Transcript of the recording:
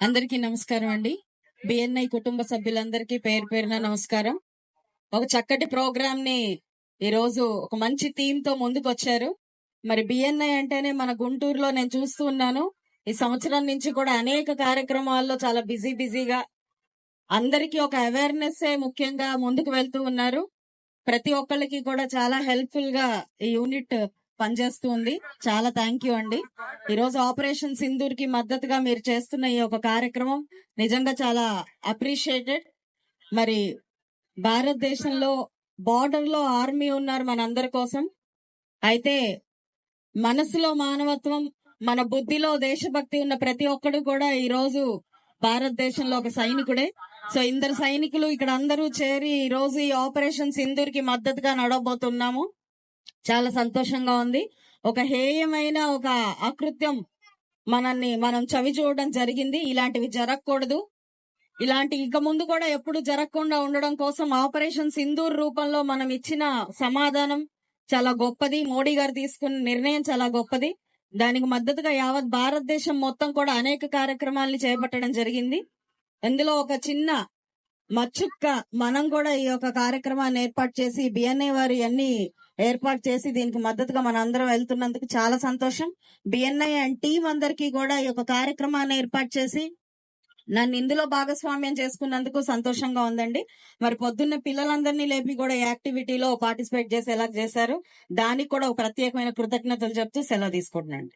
అందరికీ నమస్కారం అండి. బిఎన్ఐ కుటుంబ సభ్యులందరికీ పేరు పేరున నమస్కారం. ఒక చక్కటి ప్రోగ్రామ్ ని ఈరోజు ఒక మంచి థీమ్ తో ముందుకొచ్చారు. మరి బిఎన్ఐ అంటేనే మన గుంటూరులో నేను చూస్తూ ఉన్నాను. ఈ సంవత్సరం నుంచి కూడా అనేక కార్యక్రమాల్లో చాలా బిజీగా అందరికీ ఒక అవేర్నెస్ ముఖ్యంగా ముందుకు వెళ్తూ ఉన్నారు. ప్రతి ఒక్కళ్ళకి కూడా చాలా హెల్ప్ఫుల్ గా ఈ యూనిట్ పనిచేస్తూ ఉంది. చాలా థ్యాంక్ యూ అండి. ఈ రోజు ఆపరేషన్ సింధూర్ కి మద్దతుగా మీరు చేస్తున్న ఈ ఒక కార్యక్రమం నిజంగా చాలా అప్రిషియేటెడ్. మరి భారతదేశంలో బార్డర్ లో ఆర్మీ ఉన్నారు మనందరి కోసం. అయితే మనసులో మానవత్వం, మన బుద్ధిలో దేశభక్తి ఉన్న ప్రతి ఒక్కడు కూడా ఈ రోజు భారతదేశంలో ఒక సైనికుడే. సో ఇందరు సైనికులు ఇక్కడ అందరూ చేరి ఈ రోజు ఈ ఆపరేషన్ సింధూర్ కి మద్దతుగా నడవబోతున్నాము. చాలా సంతోషంగా ఉంది. ఒక హేయమైన ఒక అకృత్యం మనం చవి చూడడం జరిగింది. ఇలాంటివి జరగకూడదు. ఇలాంటి ఇక ముందు కూడా ఎప్పుడు జరగకుండా ఉండడం కోసం ఆపరేషన్ సింధూర్ రూపంలో మనం ఇచ్చిన సమాధానం చాలా గొప్పది. మోడీ గారు తీసుకున్న నిర్ణయం చాలా గొప్పది. దానికి మద్దతుగా యావత్ భారతదేశం మొత్తం కూడా అనేక కార్యక్రమాలను చేపట్టడం జరిగింది. అందులో ఒక చిన్న మచ్చుక్క మనం కూడా ఈ యొక్క కార్యక్రమాన్ని ఏర్పాటు చేసి బిఎన్ఐ వారు అన్ని ఏర్పాటు చేసి దీనికి మద్దతుగా మన అందరం వెళ్తున్నందుకు చాలా సంతోషం. బిఎన్ఐ అండ్ టీం అందరికీ కూడా ఈ యొక్క కార్యక్రమాన్ని ఏర్పాటు చేసి నన్ను ఇందులో భాగస్వామ్యం చేసుకున్నందుకు సంతోషంగా ఉందండి. మరి పొద్దున్న పిల్లలందరినీ లేపి కూడా ఈ యాక్టివిటీలో పార్టిసిపేట్ చేసి ఎలా చేశారు, దానికి కూడా ఒక ప్రత్యేకమైన కృతజ్ఞతలు చెప్తూ సెలవు తీసుకుంటున్నాను.